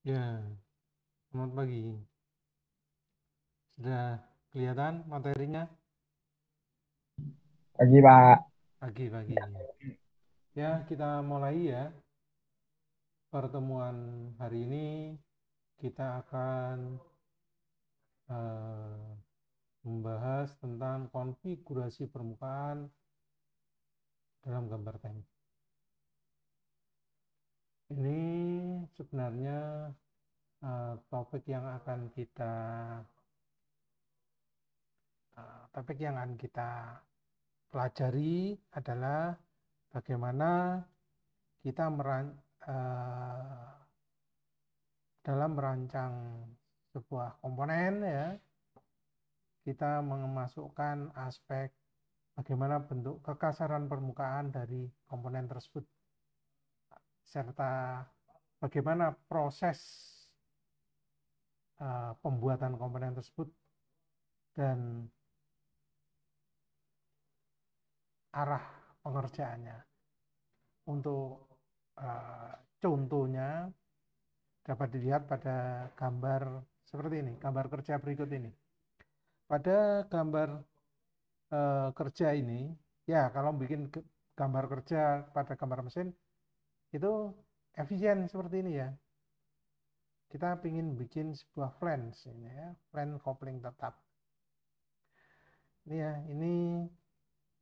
Ya, selamat pagi. Sudah kelihatan materinya Pagi, Pak. pagi-pagi. Ya, kita mulai ya. Pertemuan hari ini kita akan eh, membahas tentang konfigurasi permukaan dalam gambar teknik. Ini sebenarnya topik yang akan kita pelajari adalah bagaimana kita dalam merancang sebuah komponen ya, kita memasukkan aspek bagaimana bentuk kekasaran permukaan dari komponen tersebut serta bagaimana proses pembuatan komponen tersebut dan arah pengerjaannya. Untuk contohnya dapat dilihat pada gambar seperti ini, gambar kerja berikut ini. Pada gambar kerja ini, ya kalau bikin gambar kerja pada gambar mesin itu efisien seperti ini ya. Kita ingin bikin sebuah flange ini ya, flange coupling tetap. Ini ya, ini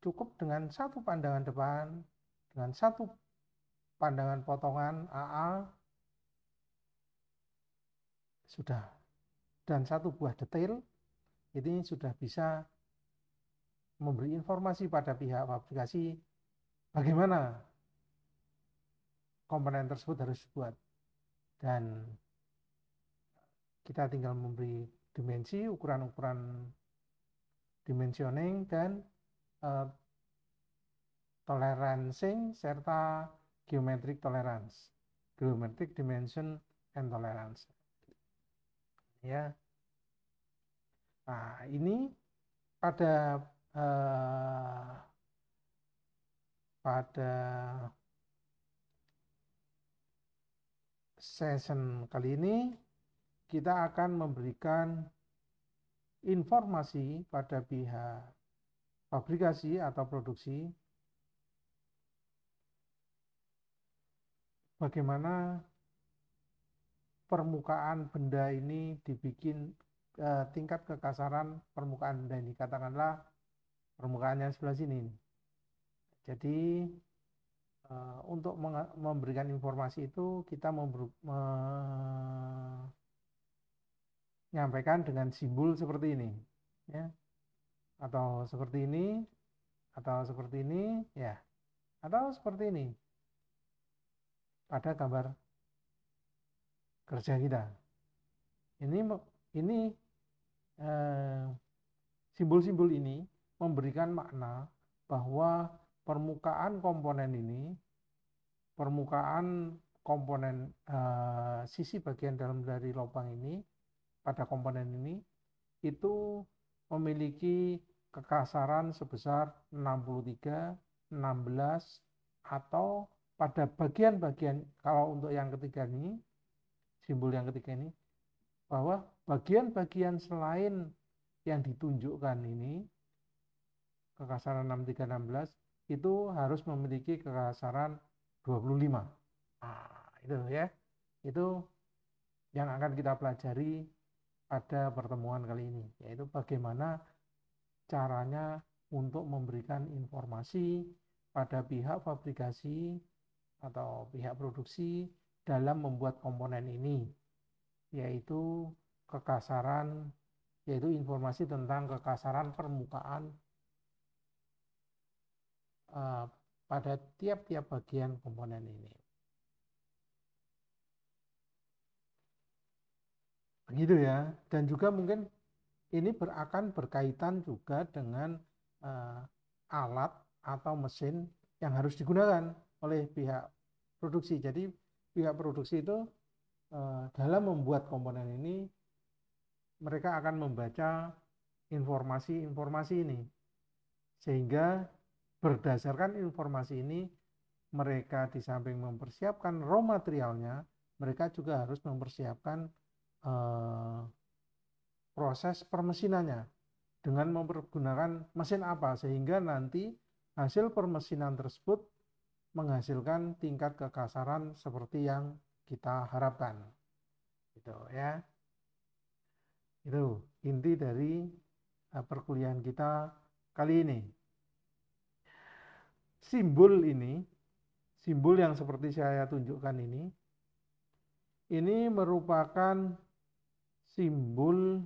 cukup dengan satu pandangan depan, dengan satu pandangan potongan AA sudah, dan satu buah detail ini sudah bisa memberi informasi pada pihak fabrikasi bagaimana komponen tersebut harus dibuat, dan kita tinggal memberi dimensi, ukuran-ukuran dimensioning dan uh, tolerancing serta geometric tolerance, geometric dimension and tolerance ya. Nah, ini pada uh, pada session kali ini kita akan memberikan informasi pada pihak fabrikasi atau produksi bagaimana permukaan benda ini dibikin, tingkat kekasaran permukaan benda ini, katakanlah permukaannya sebelah sini. Jadi untuk memberikan informasi itu kita menyampaikan dengan simbol seperti ini ya, atau seperti ini, atau seperti ini ya, atau seperti ini pada gambar kerja kita. Ini simbol-simbol ini memberikan makna bahwa permukaan komponen ini, permukaan komponen sisi bagian dalam dari lubang ini pada komponen ini itu memiliki kekasaran sebesar 63, 16, atau pada bagian-bagian, kalau untuk yang ketiga ini, simbol yang ketiga ini, bahwa bagian-bagian selain yang ditunjukkan ini, kekasaran 63, 16, itu harus memiliki kekasaran 25. Nah, itu ya. Itu yang akan kita pelajari pada pertemuan kali ini, yaitu bagaimana caranya untuk memberikan informasi pada pihak fabrikasi atau pihak produksi dalam membuat komponen ini, yaitu kekasaran, yaitu informasi tentang kekasaran permukaan pada tiap-tiap bagian komponen ini. Begitu ya. Dan juga mungkin ini akan berkaitan juga dengan alat atau mesin yang harus digunakan oleh pihak produksi. Jadi pihak produksi itu dalam membuat komponen ini mereka akan membaca informasi-informasi ini, sehingga berdasarkan informasi ini mereka di samping mempersiapkan raw materialnya, mereka juga harus mempersiapkan proses permesinannya dengan menggunakan mesin apa, sehingga nanti hasil permesinan tersebut menghasilkan tingkat kekasaran seperti yang kita harapkan. Gitu ya. Itu inti dari perkuliahan kita kali ini. Simbol ini, simbol yang seperti saya tunjukkan ini merupakan simbol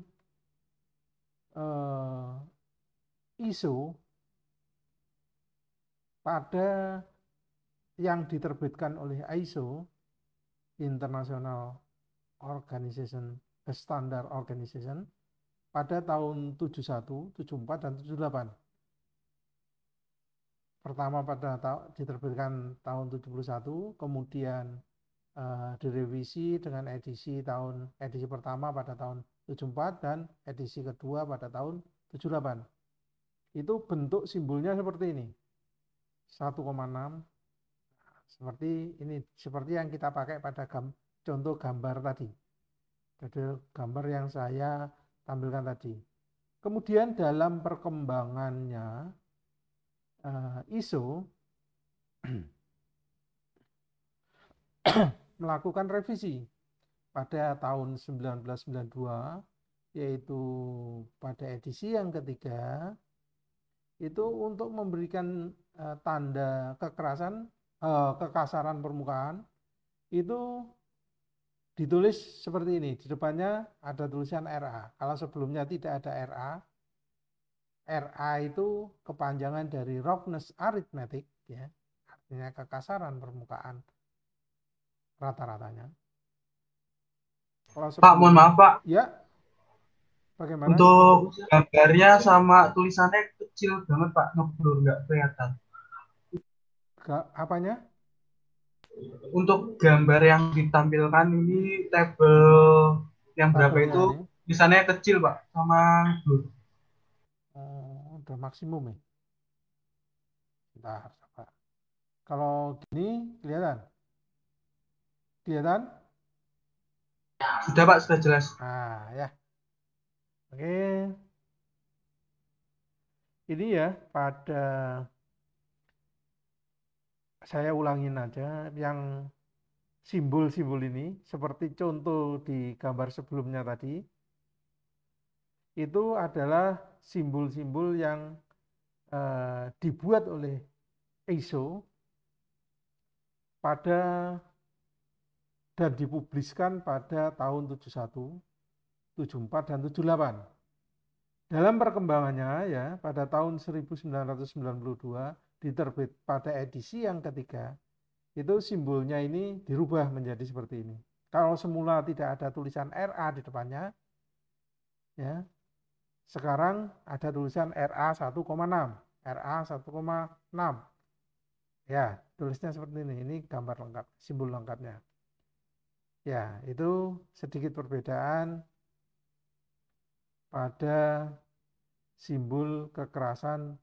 ISO pada yang diterbitkan oleh ISO, International Organization Standard Organization, pada tahun 71, 74, dan 78. Pertama diterbitkan tahun 71, kemudian direvisi dengan edisi pertama pada tahun 74 dan edisi kedua pada tahun 78. Itu bentuk simbolnya seperti ini. 1,6 seperti ini, seperti yang kita pakai pada contoh gambar tadi. Jadi gambar yang saya tampilkan tadi. Kemudian dalam perkembangannya ISO melakukan revisi pada tahun 1992, yaitu pada edisi yang ketiga, itu untuk memberikan tanda kekasaran permukaan, itu ditulis seperti ini. Di depannya ada tulisan RA. Kalau sebelumnya tidak ada RA, RA itu kepanjangan dari roughness arithmetic, ya, artinya kekasaran permukaan rata-ratanya. Pak, mohon maaf Pak. Ya, bagaimana? Untuk gambarnya sama tulisannya kecil banget Pak, ngeblur, nggak kelihatan. Apanya? Untuk gambar yang ditampilkan ini tabel yang berapa Tabelnya itu ini. tulisannya kecil Pak, sama ngeblur. Udah maksimum ya. Bentar, coba. Kalau gini kelihatan? Kelihatan? Sudah Pak, sudah jelas. Nah, ya. Oke. Ini ya, saya ulangin aja yang simbol-simbol ini, seperti contoh di gambar sebelumnya tadi, itu adalah simbol-simbol yang dibuat oleh ISO dan dipubliskan pada tahun 71, 74, dan 78. Dalam perkembangannya ya, pada tahun 1992 diterbit pada edisi yang ketiga, itu simbolnya ini dirubah menjadi seperti ini. Kalau semula tidak ada tulisan RA di depannya, ya, sekarang ada tulisan RA 1,6, RA 1,6. Ya, tulisnya seperti ini. Ini gambar lengkap, simbol lengkapnya. Ya, itu sedikit perbedaan pada simbol kekerasan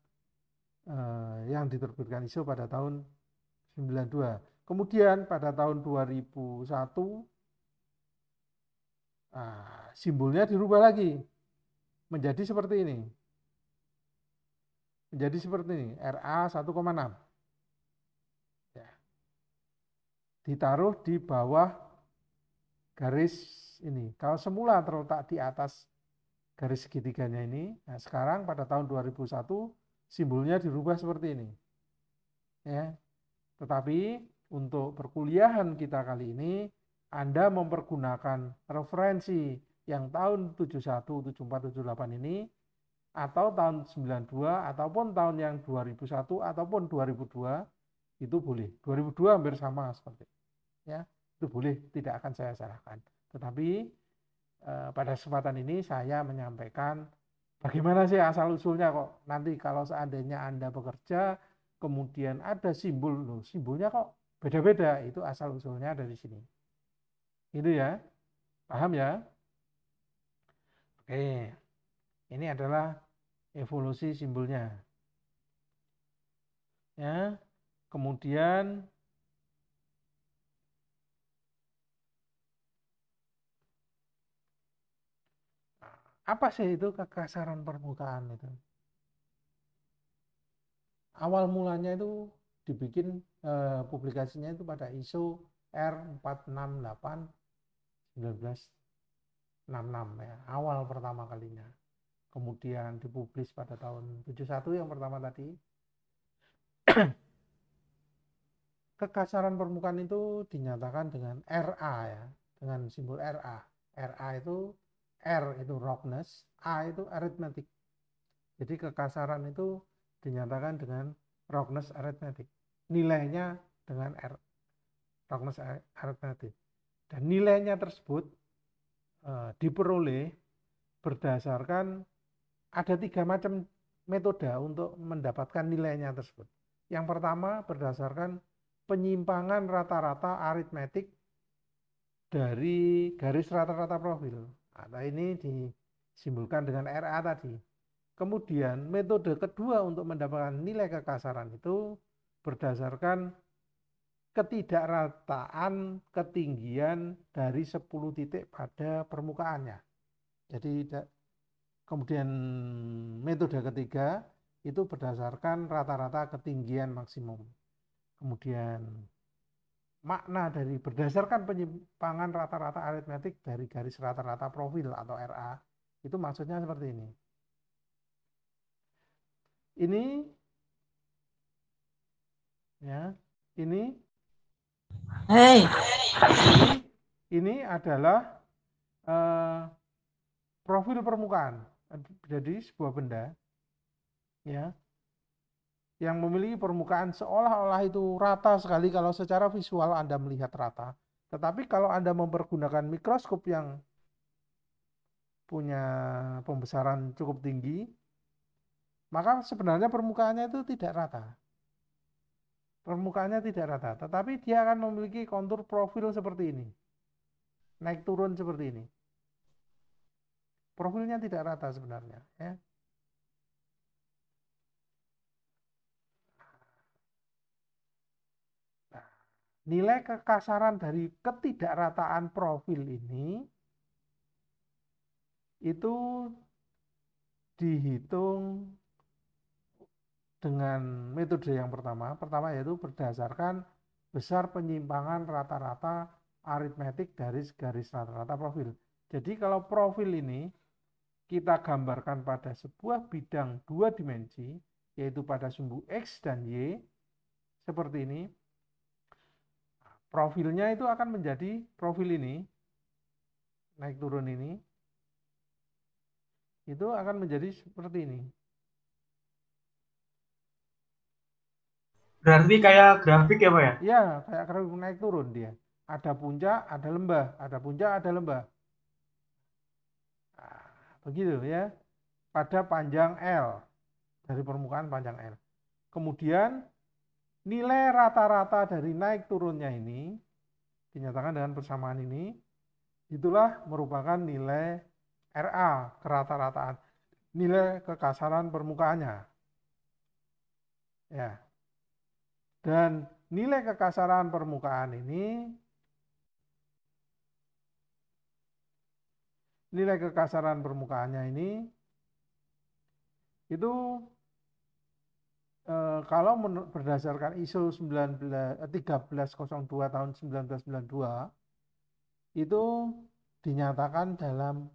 yang diterbitkan ISO pada tahun 92. Kemudian pada tahun 2001 simbolnya dirubah lagi menjadi seperti ini. Menjadi seperti ini, RA 1,6. Ya. Ditaruh di bawah garis ini. Kalau semula terletak di atas garis segitiganya ini, nah sekarang pada tahun 2001 simbolnya dirubah seperti ini. Ya. Tetapi untuk perkuliahan kita kali ini, Anda mempergunakan referensi yang tahun 71, 74, 78 ini, atau tahun 92, ataupun tahun yang 2001, ataupun 2002, itu boleh. 2002 hampir sama seperti ya, itu boleh, tidak akan saya salahkan. Tetapi pada kesempatan ini saya menyampaikan bagaimana sih asal usulnya kok nanti kalau seandainya Anda bekerja kemudian ada simbol, loh, simbolnya kok beda-beda, itu asal usulnya dari sini. Itu ya, paham ya? Oke, ini adalah evolusi simbolnya. Ya, kemudian Apa sih itu kekasaran permukaan itu? Awal mulanya itu dibikin publikasinya itu pada ISO R468 1966 ya, awal pertama kalinya. Kemudian dipublis pada tahun 71 yang pertama tadi. Kekasaran permukaan itu dinyatakan dengan RA ya, dengan simbol RA. RA itu R itu roughness, A itu arithmetic. Jadi kekasaran itu dinyatakan dengan roughness arithmetic. Nilainya dengan R, roughness arithmetic. Dan nilainya tersebut diperoleh berdasarkan ada 3 macam metode untuk mendapatkan nilainya tersebut. Yang pertama berdasarkan penyimpangan rata-rata aritmetik dari garis rata-rata profil. Nah, ini disimbolkan dengan RA tadi. Kemudian metode kedua untuk mendapatkan nilai kekasaran itu berdasarkan ketidakrataan ketinggian dari 10 titik pada permukaannya. Jadi kemudian metode ketiga itu berdasarkan rata-rata ketinggian maksimum. Kemudian makna dari berdasarkan penyimpangan rata-rata aritmetik dari garis rata-rata profil atau RA itu maksudnya seperti ini. Ini ya, ini Hei, ini adalah profil permukaan. Jadi sebuah benda ya yang memiliki permukaan seolah-olah itu rata sekali kalau secara visual Anda melihat rata. Tetapi kalau Anda mempergunakan mikroskop yang punya pembesaran cukup tinggi, maka sebenarnya permukaannya itu tidak rata. Permukaannya tidak rata, tetapi dia akan memiliki kontur profil seperti ini. Naik turun seperti ini. Profilnya tidak rata sebenarnya. Ya. Nah, nilai kekasaran dari ketidakrataan profil ini itu dihitung dengan metode yang pertama. Pertama yaitu berdasarkan besar penyimpangan rata-rata aritmetik dari garis rata-rata profil. Jadi kalau profil ini kita gambarkan pada sebuah bidang 2 dimensi, yaitu pada sumbu X dan Y, seperti ini, profilnya itu akan menjadi profil ini, naik turun ini, itu akan menjadi seperti ini. Berarti kayak grafik ya, Pak ya? Ya, kayak grafik naik turun dia. Ada puncak, ada lembah, ada puncak, ada lembah. Nah, begitu ya. Pada panjang L, dari permukaan panjang L. Kemudian nilai rata-rata dari naik turunnya ini dinyatakan dengan persamaan ini, itulah merupakan nilai RA, kerata-rataan, nilai kekasaran permukaannya. Ya. Dan nilai kekasaran permukaan ini, nilai kekasaran permukaannya ini, itu kalau berdasarkan ISO 1302 tahun 1992, itu dinyatakan dalam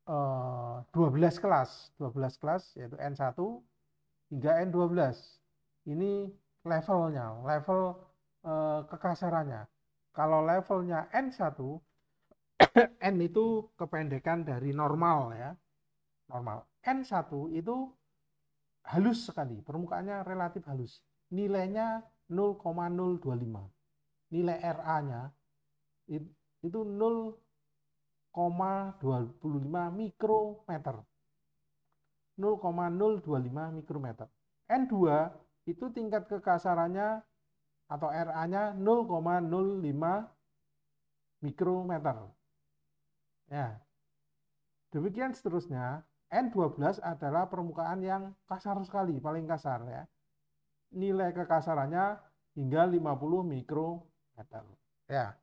12 kelas, 12 kelas yaitu N1 hingga N12. Ini levelnya, level kekasarannya. Kalau levelnya N1, N itu kependekan dari normal ya, normal. N1 itu halus sekali, permukaannya relatif halus. Nilainya 0,025. Nilai RA-nya itu 0,25 mikrometer. 0,025 mikrometer. N2 itu tingkat kekasarannya atau RA-nya 0,05 mikrometer. Ya. Demikian seterusnya, N12 adalah permukaan yang kasar sekali, paling kasar ya. Nilai kekasarannya hingga 50 mikrometer. Ya.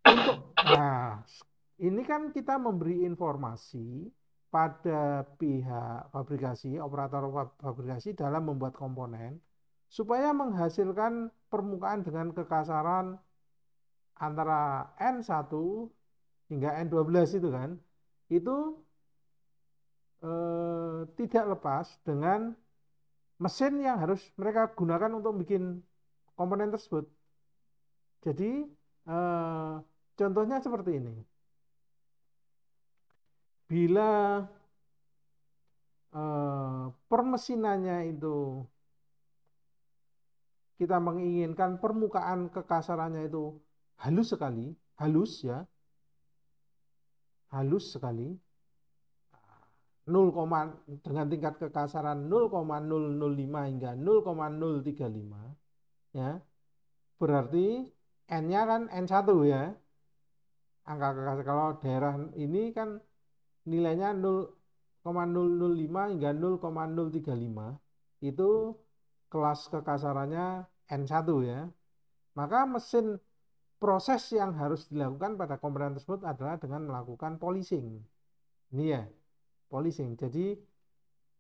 Untuk Ini kan kita memberi informasi pada pihak fabrikasi, operator fabrikasi dalam membuat komponen supaya menghasilkan permukaan dengan kekasaran antara N1 hingga N12 itu kan, itu tidak lepas dengan mesin yang harus mereka gunakan untuk bikin komponen tersebut. Jadi contohnya seperti ini. Bila permesinannya itu kita menginginkan permukaan kekasarannya itu halus sekali, halus ya, halus sekali, 0, dengan tingkat kekasaran 0,005 hingga 0,035 ya. Berarti N-nya kan N1 ya. Angka kekasaran kalau daerah ini kan nilainya 0,005 hingga 0,035 itu kelas kekasarannya N1 ya. Maka mesin proses yang harus dilakukan pada komponen tersebut adalah dengan melakukan polishing. Ini ya, polishing. Jadi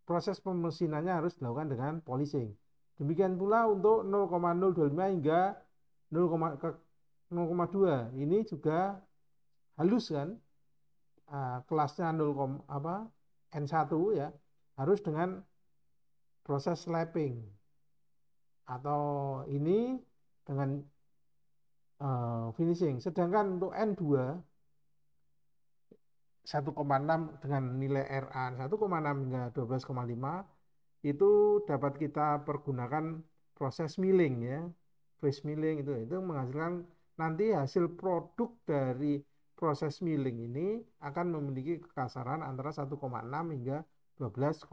proses pemesinannya harus dilakukan dengan polishing. Demikian pula untuk 0,025 hingga 0,2 ini juga halus kan, kelasnya 0, N1 ya, harus dengan proses slapping atau ini dengan finishing. Sedangkan untuk N2 1,6 dengan nilai RA 1,6 hingga 12,5 itu dapat kita pergunakan proses milling ya, freeze milling itu menghasilkan nanti hasil produk dari proses milling ini akan memiliki kekasaran antara 1,6 hingga 12,5.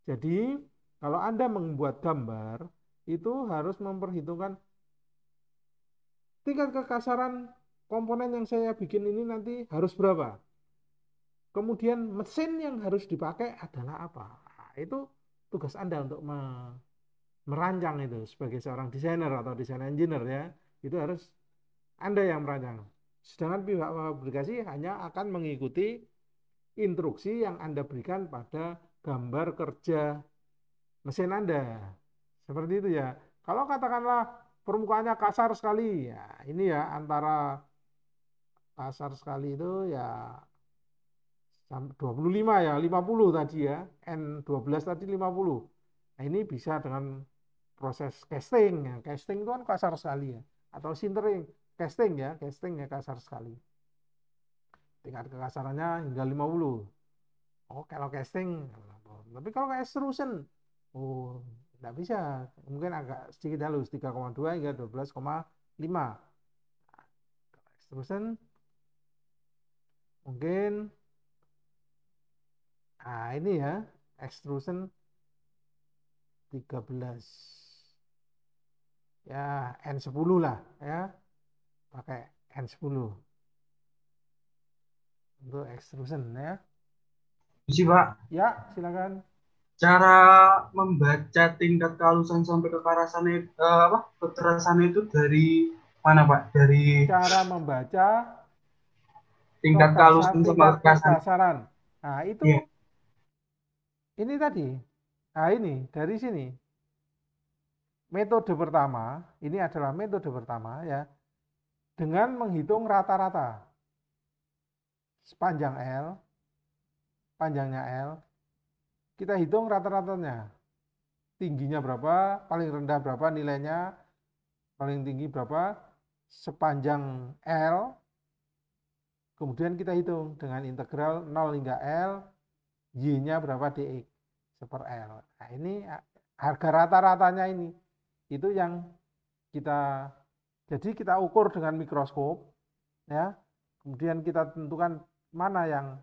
Jadi kalau Anda membuat gambar itu harus memperhitungkan tingkat kekasaran komponen yang saya bikin ini nanti harus berapa. Kemudian mesin yang harus dipakai adalah apa. Nah, itu tugas Anda untuk merancang itu sebagai seorang desainer atau desain engineer ya. Itu harus Anda yang merancang. Sedangkan pihak fabrikasi hanya akan mengikuti instruksi yang Anda berikan pada gambar kerja mesin Anda. Seperti itu ya. Kalau katakanlah permukaannya kasar sekali, ya ini ya antara kasar sekali itu ya 25 ya, 50 tadi ya, N12 tadi 50. Nah ini bisa dengan proses casting ya. Casting itu kan kasar sekali ya. Atau sintering, casting ya kasar sekali. Tingkat kekasarannya hingga 50. Oh kalau casting, tapi kalau extrusion, oh tidak bisa. Mungkin agak sedikit halus, 3,2 hingga 12,5. Extrusion mungkin, nah ini ya, extrusion 13. Ya N10 lah ya, pakai N10 untuk extrusion ya. Sih Pak, Ya silakan. cara membaca tingkat kehalusan sampai kekerasan itu dari mana Pak? Dari Cara membaca tingkat kehalusan sama tingkat kekerasan. kekasaran. Nah itu Iya. ini tadi. Nah ini dari sini. Metode pertama, ini adalah metode pertama ya, dengan menghitung rata-rata sepanjang L, panjangnya L, kita hitung rata-ratanya, tingginya berapa, paling rendah berapa nilainya, paling tinggi berapa, sepanjang L, kemudian kita hitung dengan integral 0 hingga L, Y-nya berapa dx per L. Nah ini harga rata-ratanya ini, itu yang kita, jadi kita ukur dengan mikroskop, ya. Kemudian kita tentukan mana yang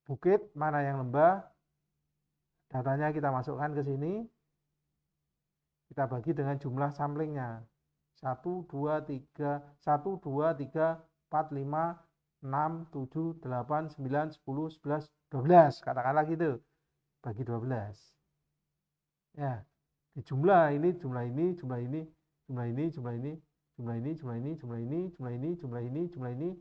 bukit, mana yang lembah. Datanya kita masukkan ke sini. Kita bagi dengan jumlah samplingnya. 1, 2, 3, 1, 2, 3, 4, 5, 6, 7, 8, 9, 10, 11, 12. Katakanlah gitu. Bagi 12. Ya. Di jumlah ini, jumlah ini, jumlah ini, jumlah ini, jumlah ini, jumlah ini, jumlah ini, jumlah ini, jumlah ini, jumlah ini, jumlah ini,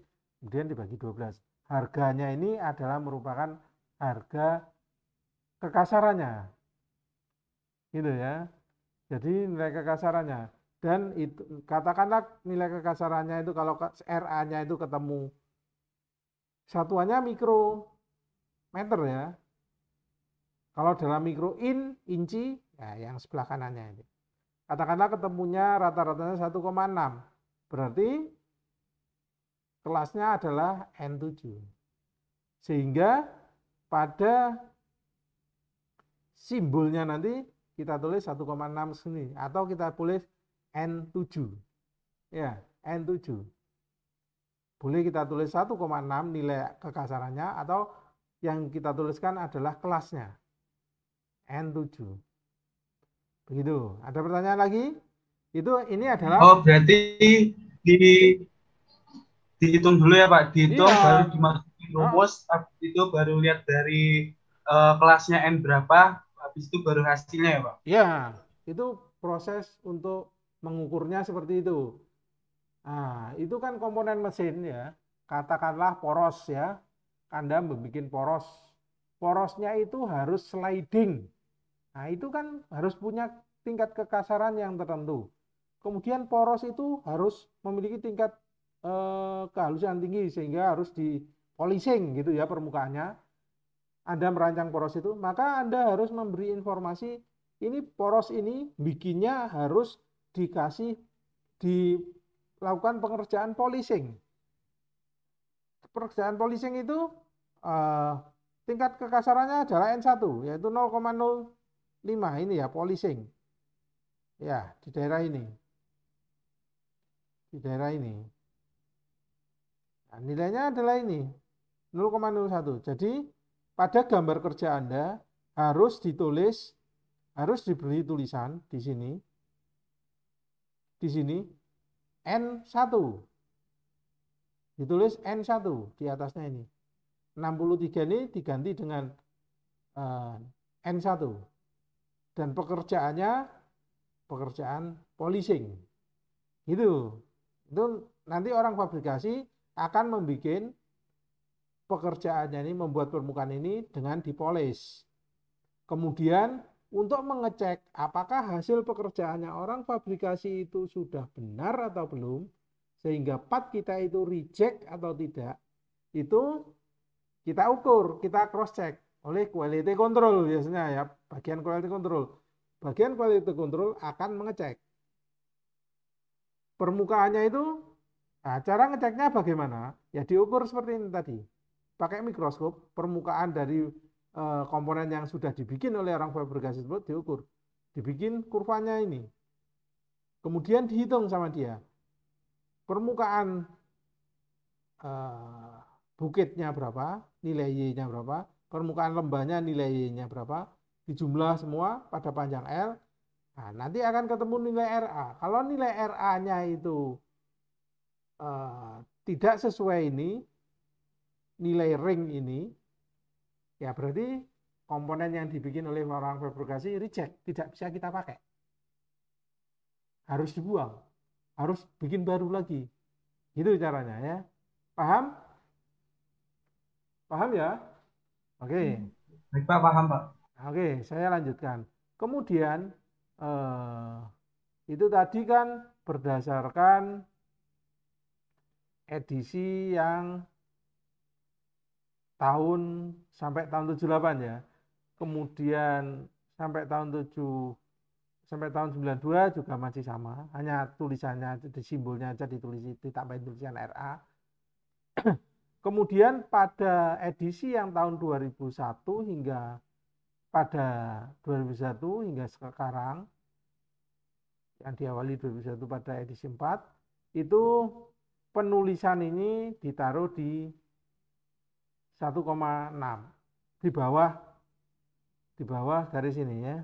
kemudian dibagi 12. Harganya ini adalah merupakan harga kekasarannya, gitu ya. Jadi nilai kekasarannya, dan itu katakanlah nilai kekasarannya itu kalau RA-nya itu ketemu satuannya mikrometer ya. Kalau dalam mikro inci, ya yang sebelah kanannya ini. Katakanlah ketemunya rata-ratanya 1,6. Berarti kelasnya adalah N7. Sehingga pada simbolnya nanti kita tulis 1,6 sini atau kita tulis N7. Ya, N7. Boleh kita tulis 1,6 nilai kekasarannya atau yang kita tuliskan adalah kelasnya N7. Begitu. Ada pertanyaan lagi? Ini adalah Oh, berarti di dihitung dulu ya Pak, dihitung baru iya. dimasukin rumus, habis itu baru lihat dari kelasnya N berapa, habis itu baru hasilnya ya Pak. Ya, itu proses untuk mengukurnya seperti itu. Nah, itu kan komponen mesin ya. Katakanlah poros ya. Anda membuat poros. Porosnya itu harus sliding. Nah, itu kan harus punya tingkat kekasaran yang tertentu. Kemudian poros itu harus memiliki tingkat kehalusan tinggi sehingga harus di polishing gitu ya permukaannya. Anda merancang poros itu, maka Anda harus memberi informasi ini poros ini bikinnya harus dilakukan pengerjaan polishing. Pekerjaan polishing itu tingkat kekasarannya adalah N1 yaitu 0,05 ini ya polishing. Ya, di daerah ini. Di daerah ini. Nah, nilainya adalah ini 0,01. Jadi pada gambar kerja Anda harus diberi tulisan di sini N1. Ditulis N1 di atasnya ini. 63 ini diganti dengan N1. Dan pekerjaan polishing. Gitu. Itu nanti orang fabrikasi akan membuat pekerjaannya ini, membuat permukaan ini dengan dipolis. Kemudian untuk mengecek apakah hasil pekerjaannya orang fabrikasi itu sudah benar atau belum, sehingga part kita itu reject atau tidak, itu kita ukur, kita cross check oleh quality control biasanya ya, bagian quality control. Bagian quality control akan mengecek permukaannya itu. Nah, cara ngeceknya bagaimana? Ya diukur seperti ini tadi. Pakai mikroskop, permukaan dari komponen yang sudah dibikin oleh orang fabrikasi tersebut diukur. Dibikin kurvanya ini. Kemudian dihitung sama dia. Permukaan bukitnya berapa, nilai Y-nya berapa, permukaan lembahnya nilai Y-nya berapa, dijumlah semua pada panjang L. Nah, nanti akan ketemu nilai RA. Kalau nilai RA-nya itu tidak sesuai ini, nilai ring ini, ya berarti komponen yang dibikin oleh orang fabrikasi reject, tidak bisa kita pakai. Harus dibuang, harus bikin baru lagi. Gitu caranya ya. Paham? Paham ya? Oke. Baik Pak, paham Pak. Oke, saya lanjutkan. Kemudian itu tadi kan berdasarkan edisi yang sampai tahun 78 ya. Kemudian sampai tahun 92 juga masih sama, hanya tulisannya di simbolnya aja ditambahin tulisan RA. Kemudian pada edisi yang tahun 2001 hingga pada 2001 hingga sekarang yang diawali 2001 pada edisi 4 itu penulisan ini ditaruh di 1,6 di bawah garis ini ya.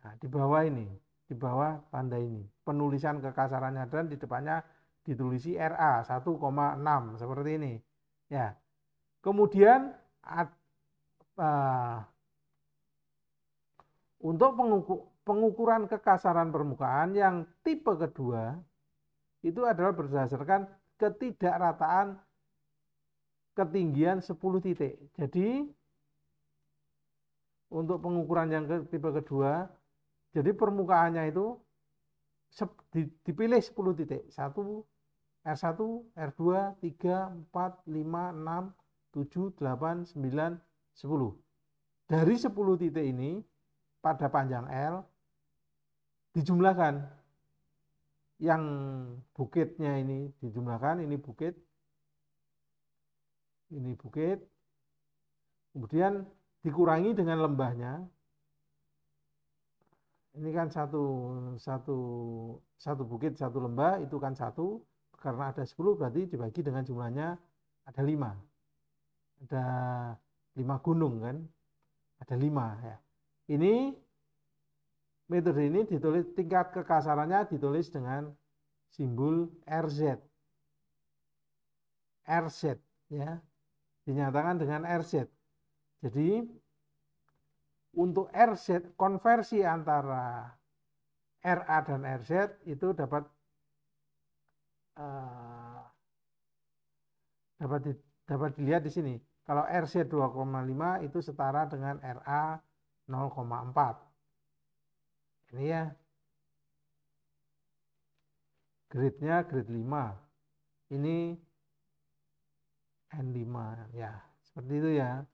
Nah, di bawah ini, di bawah tanda ini, penulisan kekasarannya dan di depannya ditulisi RA 1,6 seperti ini. Ya. Kemudian untuk pengukuran kekasaran permukaan yang tipe kedua itu adalah berdasarkan ketidakrataan ketinggian 10 titik. Jadi untuk pengukuran yang tipe kedua, jadi permukaannya itu dipilih 10 titik. 1, R1, R2, 3, 4, 5, 6, 7, 8, 9, 10. Dari 10 titik ini pada panjang L dijumlahkan. Yang bukitnya ini dijumlahkan, ini bukit. Ini bukit. Kemudian dikurangi dengan lembahnya. Ini kan satu bukit, satu lembah, itu kan 1. Karena ada 10 berarti dibagi dengan jumlahnya ada 5. Ada 5 gunung kan. Ada 5 ya. Ini metode ini ditulis tingkat kekasarannya ditulis dengan simbol RZ. RZ ya. Dinyatakan dengan RZ. Jadi untuk RZ konversi antara RA dan RZ itu dapat dilihat di sini. Kalau RZ 2,5 itu setara dengan RA 0,4. Ini ya. Grade-nya grade 5. Ini N5 ya. Seperti itu ya.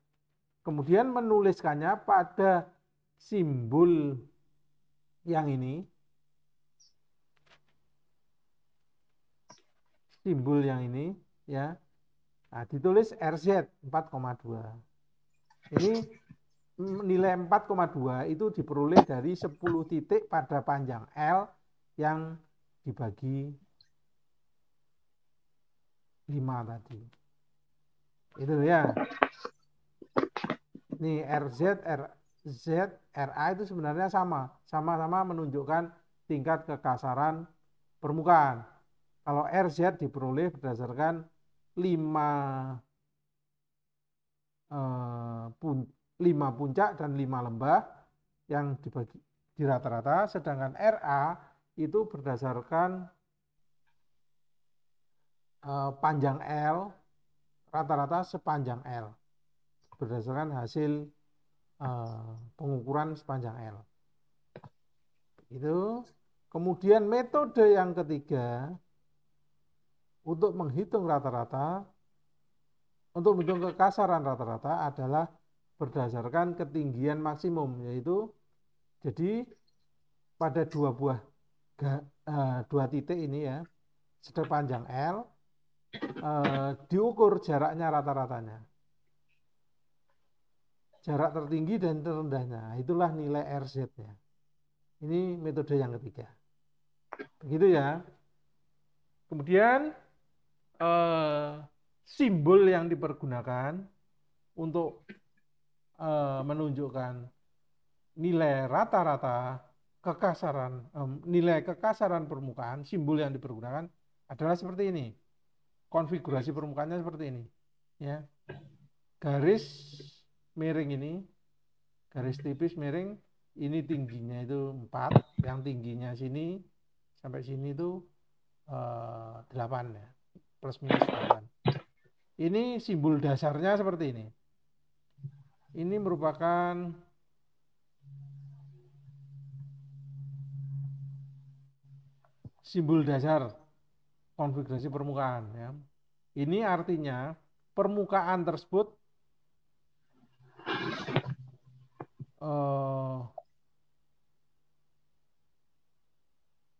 Kemudian menuliskannya pada simbol yang ini. Simbol yang ini ya. Nah, ditulis RZ 4,2. Ini nilai 4,2 itu diperoleh dari 10 titik pada panjang L yang dibagi 5 tadi. Itu ya. Nih RZ, RZ, RA itu sebenarnya sama-sama menunjukkan tingkat kekasaran permukaan. Kalau RZ diperoleh berdasarkan 5 puncak dan 5 lembah yang dibagi di rata-rata, sedangkan RA itu berdasarkan panjang L, rata-rata sepanjang L. Berdasarkan hasil pengukuran sepanjang L. Itu. Kemudian metode yang ketiga untuk menghitung rata-rata, untuk menghitung kekasaran rata-rata adalah berdasarkan ketinggian maksimum, yaitu jadi pada dua titik ini ya, sepanjang L diukur jaraknya rata-ratanya. Jarak tertinggi dan terendahnya, itulah nilai RZ-nya. Ini metode yang ketiga. Begitu ya. Kemudian simbol yang dipergunakan untuk menunjukkan nilai rata-rata kekasaran, nilai kekasaran permukaan, simbol yang dipergunakan adalah seperti ini. Konfigurasi permukaannya seperti ini. Ya. Garis miring ini, garis tipis miring, ini tingginya itu 4, yang tingginya sini sampai sini itu 8 ya, plus minus 8. Ini simbol dasarnya seperti ini. Ini merupakan simbol dasar konfigurasi permukaan ya. Ini artinya permukaan tersebut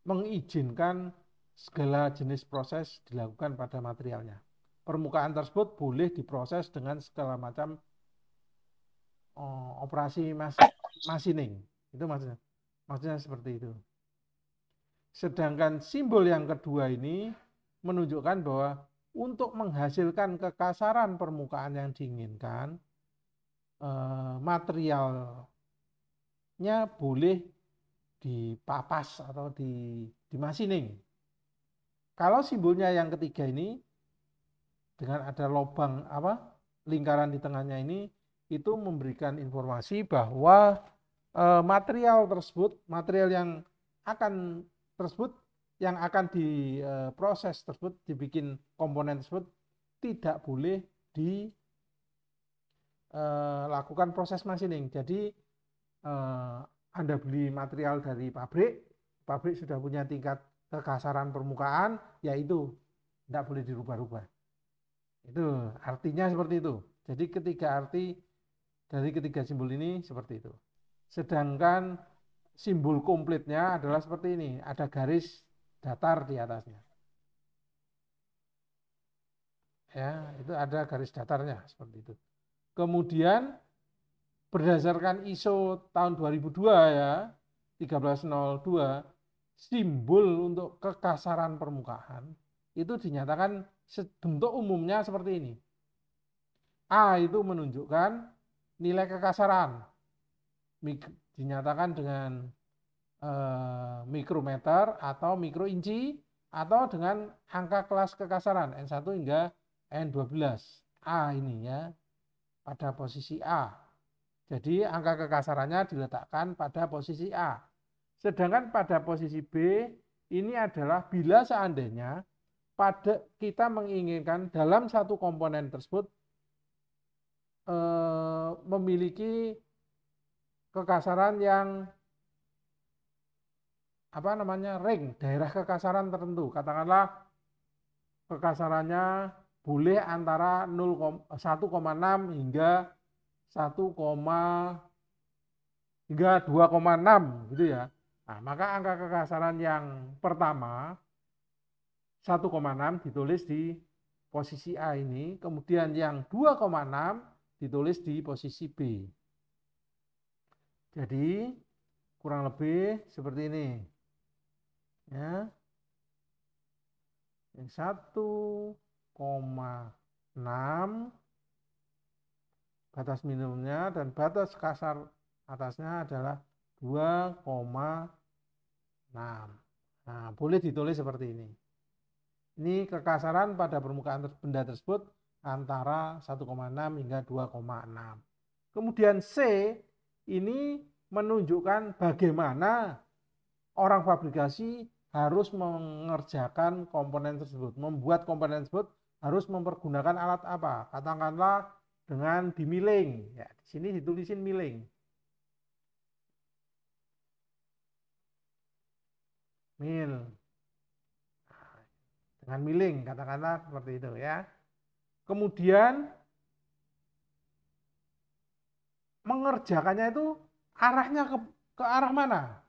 mengizinkan segala jenis proses dilakukan pada materialnya. Permukaan tersebut boleh diproses dengan segala macam operasi machining. Itu maksudnya seperti itu. Sedangkan simbol yang kedua ini menunjukkan bahwa untuk menghasilkan kekasaran permukaan yang diinginkan, materialnya boleh dipapas atau dimachining. Kalau simbolnya yang ketiga ini dengan ada lubang lingkaran di tengahnya ini, itu memberikan informasi bahwa material yang akan tersebut yang akan diproses tersebut, dibikin komponen tersebut tidak boleh dilakukan proses machining. Jadi Anda beli material dari pabrik, pabrik sudah punya tingkat kekasaran permukaan, yaitu tidak boleh dirubah-rubah. Itu artinya seperti itu. Jadi arti dari ketiga simbol ini seperti itu. Sedangkan simbol komplitnya adalah seperti ini, ada garis datar di atasnya. Ya, itu ada garis datarnya seperti itu. Kemudian berdasarkan ISO tahun 2002 ya, 1302, simbol untuk kekasaran permukaan itu dinyatakan bentuk umumnya seperti ini. A itu menunjukkan nilai kekasaran, dinyatakan dengan mikrometer atau mikroinci, atau dengan angka kelas kekasaran N1 hingga N12. A ini ya, pada posisi A. Jadi angka kekasarannya diletakkan pada posisi A. Sedangkan pada posisi B ini adalah bila seandainya pada kita menginginkan dalam satu komponen tersebut memiliki kekasaran yang ring, daerah kekasaran tertentu. Katakanlah kekasarannya boleh antara 1,6 hingga 2,6 gitu ya. Nah, maka angka kekasaran yang pertama 1,6 ditulis di posisi A ini, kemudian yang 2,6 ditulis di posisi B. Jadi kurang lebih seperti ini. Ya. Yang 1,6 batas minimumnya dan batas kasar atasnya adalah 2,6. Nah, boleh ditulis seperti ini. Ini kekasaran pada permukaan benda tersebut antara 1,6 hingga 2,6. Kemudian C ini menunjukkan bagaimana orang fabrikasi harus mengerjakan komponen tersebut, membuat komponen tersebut harus mempergunakan alat apa? Katakanlah dengan dimiling. Ya, di sini ditulisin miling. Mil. Dengan miling, katakanlah seperti itu ya. Kemudian mengerjakannya itu arahnya ke arah mana?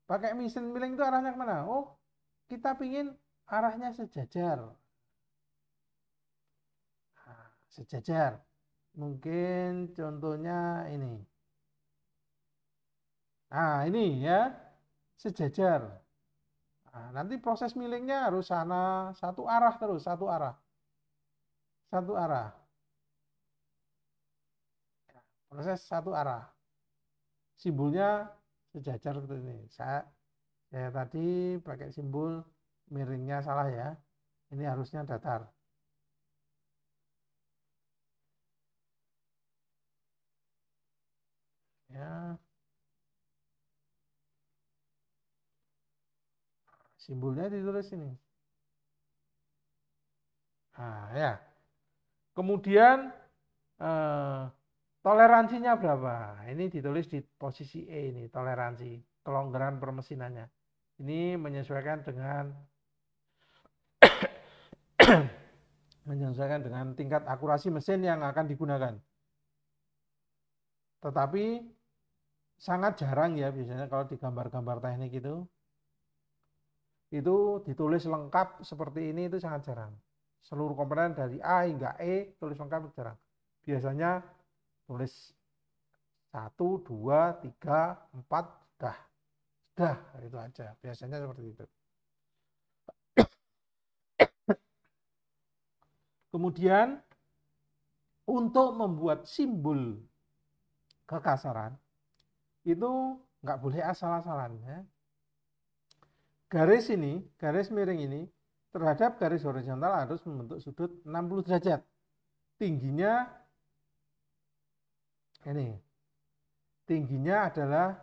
Pakai mesin milling itu arahnya kemana? Oh, kita pingin arahnya sejajar. Nah, sejajar. Mungkin contohnya ini. Nah, ini ya, sejajar. Nah, nanti proses millingnya harus satu arah terus, satu arah. Satu arah. Proses satu arah. Simbolnya sejajar seperti ini. Saya tadi pakai simbol miringnya salah ya. Ini harusnya datar. Ya. Simbolnya ditulis ini. Nah, ya. Kemudian toleransinya berapa? Ini ditulis di posisi E ini, toleransi kelonggaran permesinannya. Ini menyesuaikan dengan tingkat akurasi mesin yang akan digunakan. Tetapi sangat jarang ya biasanya kalau di gambar-gambar teknik itu ditulis lengkap seperti ini, itu sangat jarang. Seluruh komponen dari A hingga E tulis lengkap jarang. Biasanya tulis 1, 2, 3, 4, sudah itu aja. Biasanya seperti itu. Kemudian untuk membuat simbol kekasaran itu nggak boleh asal-asalan ya. Garis miring ini terhadap garis horizontal harus membentuk sudut 60 derajat. Tingginya adalah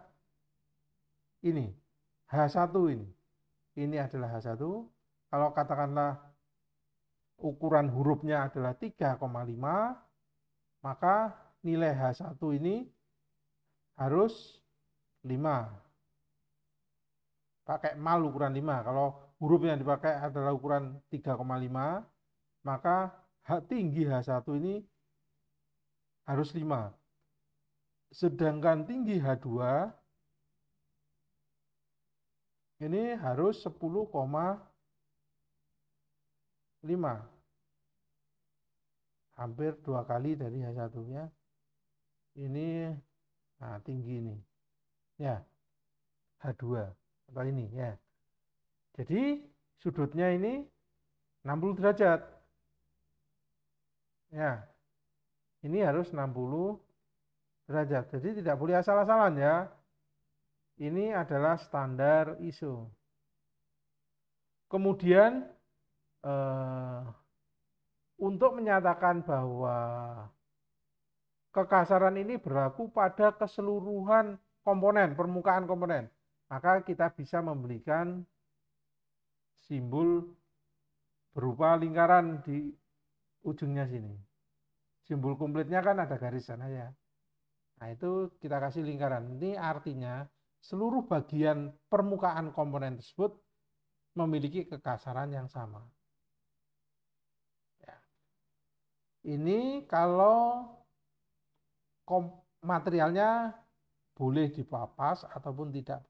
ini, H1 ini. ini adalah H1. Kalau katakanlah ukuran hurufnya adalah 3,5, maka nilai H1 ini harus 5. Pakai mal ukuran 5. Kalau huruf yang dipakai adalah ukuran 3,5, maka tinggi H1 ini harus 5. Sedangkan tinggi H2 ini harus 10,5. Hampir 2 kali dari H1-nya. Ini nah, tinggi ini. Ya, H2 atau ini ya. Jadi sudutnya ini 60 derajat. Ya. Ini harus 60 derajat. Jadi tidak boleh asal-asalan ya. Ini adalah standar ISO. Kemudian untuk menyatakan bahwa kekasaran ini berlaku pada keseluruhan komponen, permukaan komponen, maka kita bisa memberikan simbol berupa lingkaran di ujungnya sini. Simbol komplitnya kan ada garis sana ya. Nah itu kita kasih lingkaran. Ini artinya seluruh bagian permukaan komponen tersebut memiliki kekasaran yang sama. Ya. Ini kalau materialnya boleh dipapas ataupun tidak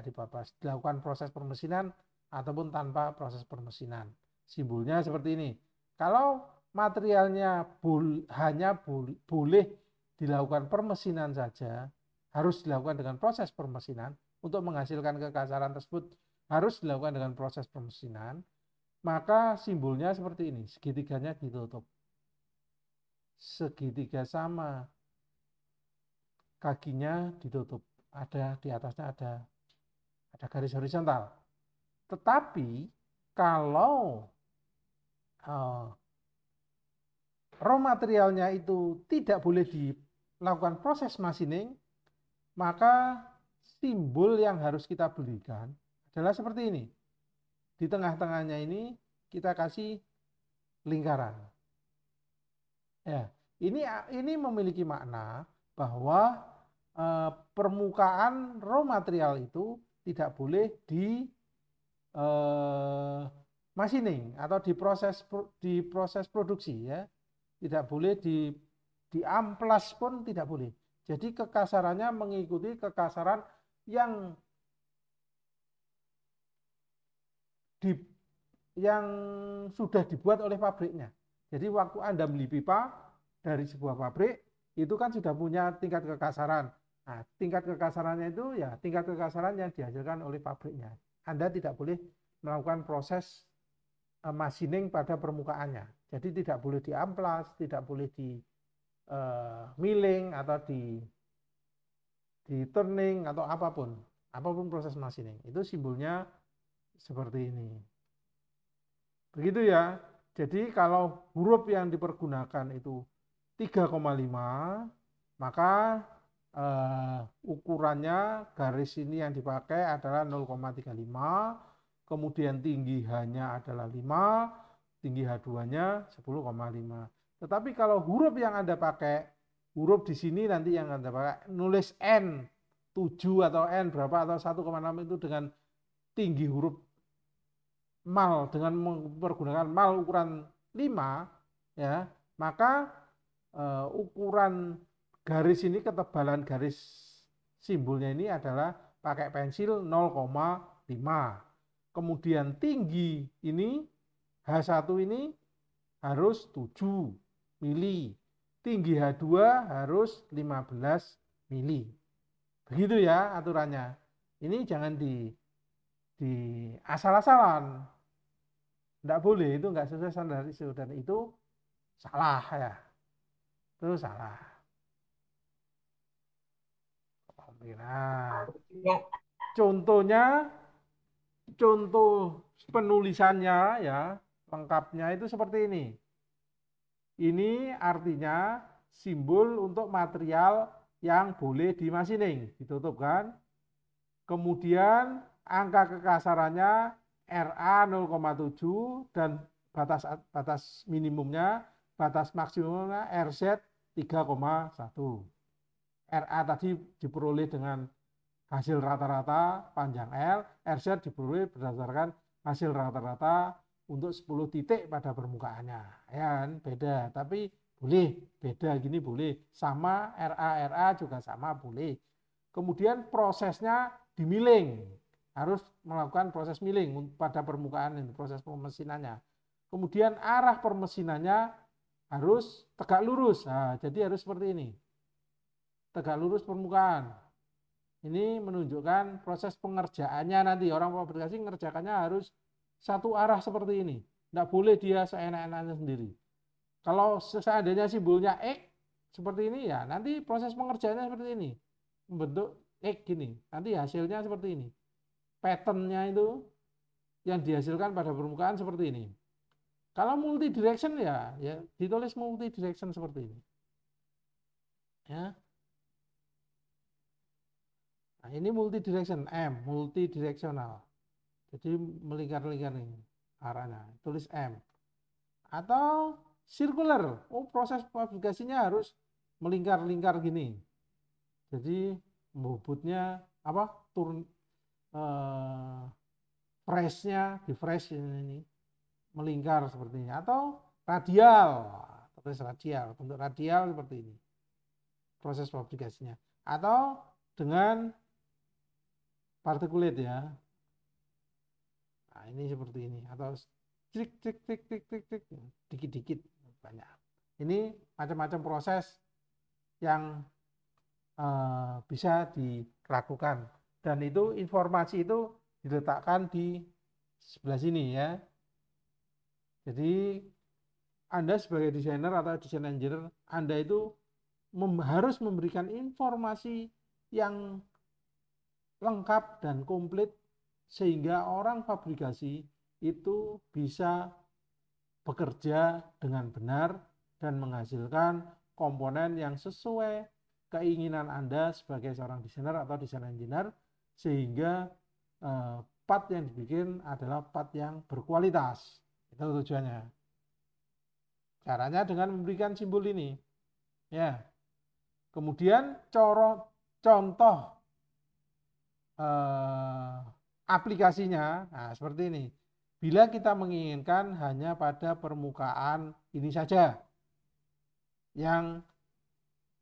dipapas, dilakukan proses permesinan ataupun tanpa proses permesinan. Simbolnya seperti ini. Kalau materialnya hanya boleh dilakukan permesinan saja, harus dilakukan dengan proses permesinan, untuk menghasilkan kekasaran tersebut harus dilakukan dengan proses permesinan, maka simbolnya seperti ini, segitiganya ditutup. Segitiga sama, kakinya ditutup, ada di atasnya ada garis horizontal. Tetapi kalau raw materialnya itu tidak boleh dilakukan proses machining, maka simbol yang harus kita berikan adalah seperti ini. Di tengah-tengahnya ini kita kasih lingkaran. Ya, ini memiliki makna bahwa permukaan raw material itu tidak boleh di machining atau di proses produksi ya. Tidak boleh di amplas pun tidak boleh. Jadi kekasarannya mengikuti kekasaran yang sudah dibuat oleh pabriknya. Jadi waktu Anda beli pipa dari sebuah pabrik, itu kan sudah punya tingkat kekasaran. Nah, tingkat kekasarannya itu ya tingkat kekasaran yang dihasilkan oleh pabriknya. Anda tidak boleh melakukan proses machining pada permukaannya. Jadi tidak boleh di amplas, tidak boleh di milling atau di turning atau apapun proses machining. Itu simbolnya seperti ini. Begitu ya. Jadi kalau huruf yang dipergunakan itu 3,5, maka ukurannya garis ini yang dipakai adalah 0,35, kemudian tinggi H-nya adalah 5, tinggi H2-nya 10,5. Tetapi kalau huruf yang Anda pakai, huruf di sini nanti yang Anda pakai nulis N 7 atau N berapa atau 1,6 itu dengan tinggi huruf mal, dengan menggunakan mal ukuran 5 ya, maka ukuran garis ini, ketebalan garis simbolnya ini adalah pakai pensil 0,5. Kemudian tinggi ini H1 ini harus 7 mili. Tinggi H2 harus 15 mili. Begitu ya aturannya. Ini jangan di asal-asalan. Tidak boleh, itu nggak sesuai standar ISO dan itu salah ya. Itu salah. Nah, contohnya, contoh penulisannya ya, lengkapnya itu seperti ini. Ini artinya simbol untuk material yang boleh dimachining, ditutup kan. Kemudian angka kekasarannya RA 0,7 dan batas minimumnya, batas maksimumnya RZ 3,1. RA tadi diperoleh dengan hasil rata-rata panjang L, RZ diperoleh berdasarkan hasil rata-rata untuk 10 titik pada permukaannya. Ya kan, beda, tapi boleh, beda gini boleh. Sama RA juga sama boleh. Kemudian prosesnya dimiling, harus melakukan proses miling pada permukaan ini, proses pemesinannya. Kemudian arah permesinannya harus tegak lurus. Nah, jadi harus seperti ini. Tegak lurus permukaan. Ini menunjukkan proses pengerjaannya nanti. Orang fabrikasi mengerjakannya harus satu arah seperti ini. Tidak boleh dia seenak-enaknya sendiri. Kalau seandainya simbolnya X seperti ini, ya nanti proses pengerjaannya seperti ini. Membentuk X gini. Nanti hasilnya seperti ini. Patternnya itu yang dihasilkan pada permukaan seperti ini. Kalau multi direction ya ditulis multi direction seperti ini. Ya. Nah, ini multi direction M, multi directional. Jadi melingkar-lingkar ini arahnya. Tulis M. Atau circular. Oh, proses fabrikasinya harus melingkar-lingkar gini. Jadi bobotnya apa? Press-nya di press ini melingkar seperti ini. Atau radial. Tulis radial, bentuk radial seperti ini. Proses fabrikasinya. Atau dengan partikulat ya. Nah, ini seperti ini atau trik dikit-dikit banyak. Ini macam-macam proses yang bisa dilakukan dan itu informasi itu diletakkan di sebelah sini ya. Jadi Anda sebagai desainer atau desain engineer, Anda itu harus memberikan informasi yang lengkap dan komplit sehingga orang fabrikasi itu bisa bekerja dengan benar dan menghasilkan komponen yang sesuai keinginan Anda sebagai seorang desainer atau desain engineer sehingga part yang dibikin adalah part yang berkualitas. Itu tujuannya. Caranya dengan memberikan simbol ini. Ya. Kemudian contoh aplikasinya, nah seperti ini. Bila kita menginginkan hanya pada permukaan ini saja, yang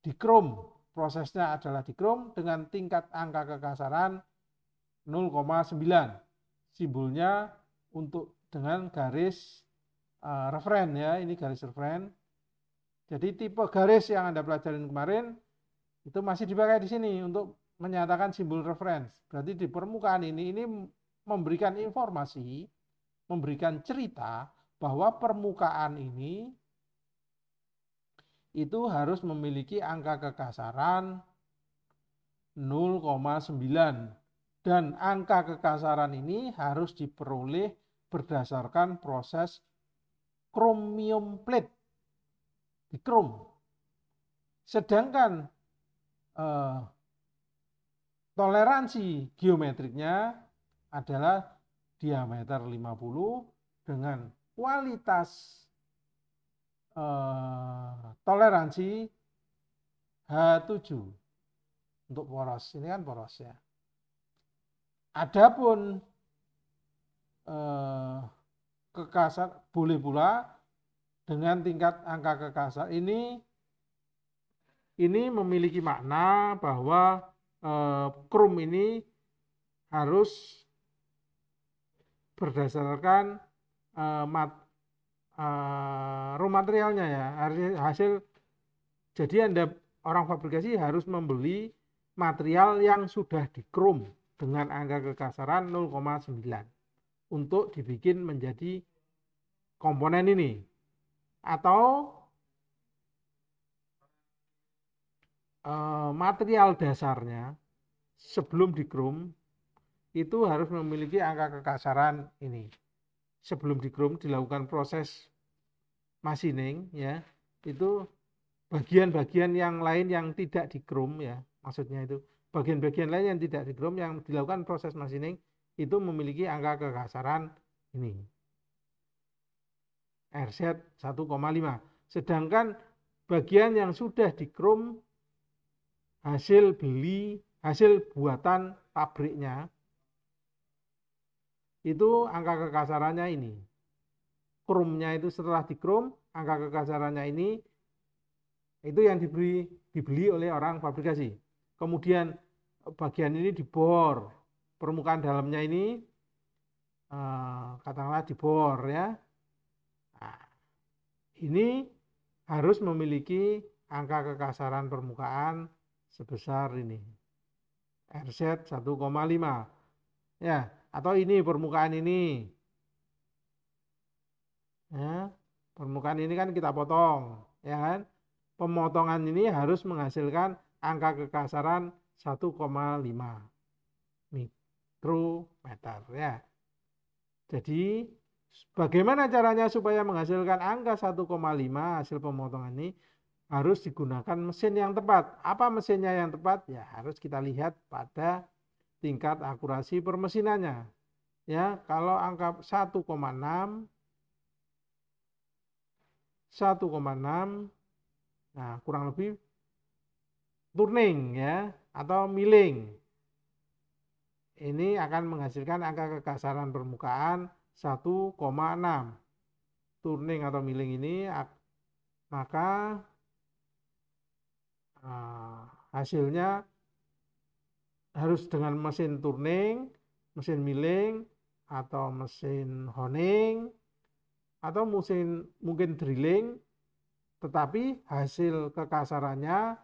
di chrome, prosesnya adalah di chrome dengan tingkat angka kekasaran 0,9. Simbolnya untuk dengan garis referen ya, ini garis referen. Jadi tipe garis yang Anda pelajarin kemarin itu masih dipakai di sini untuk menyatakan simbol reference. Berarti di permukaan ini memberikan informasi, memberikan cerita bahwa permukaan ini itu harus memiliki angka kekasaran 0,9 dan angka kekasaran ini harus diperoleh berdasarkan proses chromium plate di chrome. Sedangkan toleransi geometriknya adalah diameter 50 dengan kualitas toleransi H7 untuk poros. Ini kan poros ya. Adapun kekasar boleh pula dengan tingkat angka kekasar ini memiliki makna bahwa chrome ini harus berdasarkan raw materialnya ya, hasil. Jadi Anda orang fabrikasi harus membeli material yang sudah di chrome dengan angka kekasaran 0,9 untuk dibikin menjadi komponen ini. Atau material dasarnya sebelum di chrome itu harus memiliki angka kekasaran ini. Sebelum di chrome dilakukan proses machining ya, itu bagian-bagian yang lain yang tidak di chrome ya, maksudnya itu bagian-bagian lain yang tidak di chrome yang dilakukan proses machining itu memiliki angka kekasaran ini. RZ 1,5. Sedangkan bagian yang sudah dikrom hasil buatan pabriknya itu angka kekasarannya ini. Kromnya itu setelah dikrom, angka kekasarannya ini itu yang dibeli oleh orang fabrikasi. Kemudian bagian ini dibor, permukaan dalamnya ini katakanlah dibor ya. Nah, ini harus memiliki angka kekasaran permukaan sebesar ini. RZ 1,5. Ya, atau ini permukaan ini. Ya, permukaan ini kan kita potong, ya kan? Pemotongan ini harus menghasilkan angka kekasaran 1,5 mikrometer ya. Jadi bagaimana caranya supaya menghasilkan angka 1,5 hasil pemotongan ini? Harus digunakan mesin yang tepat. Apa mesinnya yang tepat? Ya harus kita lihat pada tingkat akurasi permesinannya. Ya, kalau angka 1,6 nah kurang lebih turning ya atau milling. Ini akan menghasilkan angka kekasaran permukaan 1,6. Turning atau milling ini maka hasilnya harus dengan mesin turning, mesin milling, atau mesin honing, atau mungkin drilling, tetapi hasil kekasarannya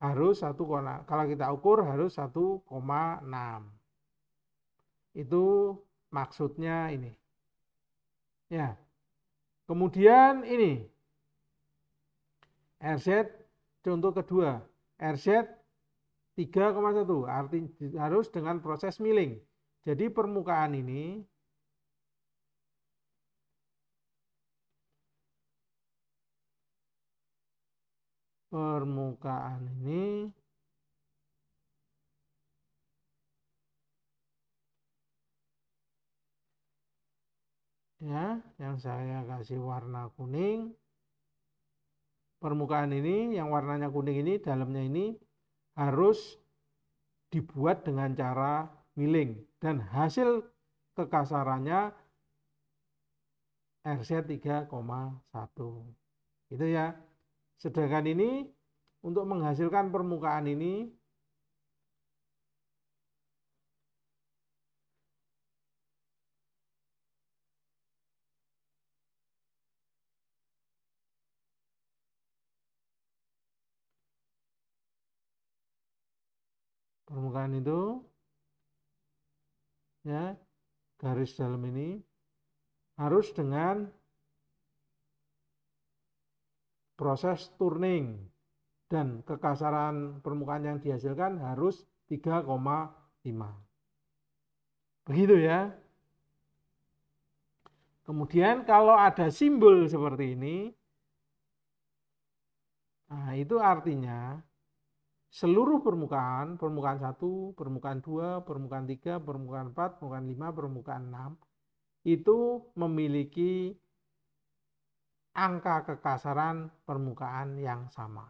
harus 1, kalau kita ukur harus 1,6. Itu maksudnya ini. Ya. Kemudian ini RZ contoh kedua, RZ 3,1 artinya harus dengan proses milling. Jadi permukaan ini ya, yang saya kasih warna kuning. Permukaan ini yang warnanya kuning ini, dalamnya ini harus dibuat dengan cara milling dan hasil kekasarannya RZ 3,1. Itu ya. Sedangkan ini untuk menghasilkan permukaan ini itu ya, garis dalam ini harus dengan proses turning dan kekasaran permukaan yang dihasilkan harus 3,5. Begitu ya. Kemudian kalau ada simbol seperti ini, nah itu artinya seluruh permukaan 1, permukaan 2, permukaan 3, permukaan 4, permukaan 5, permukaan 6 itu memiliki angka kekasaran permukaan yang sama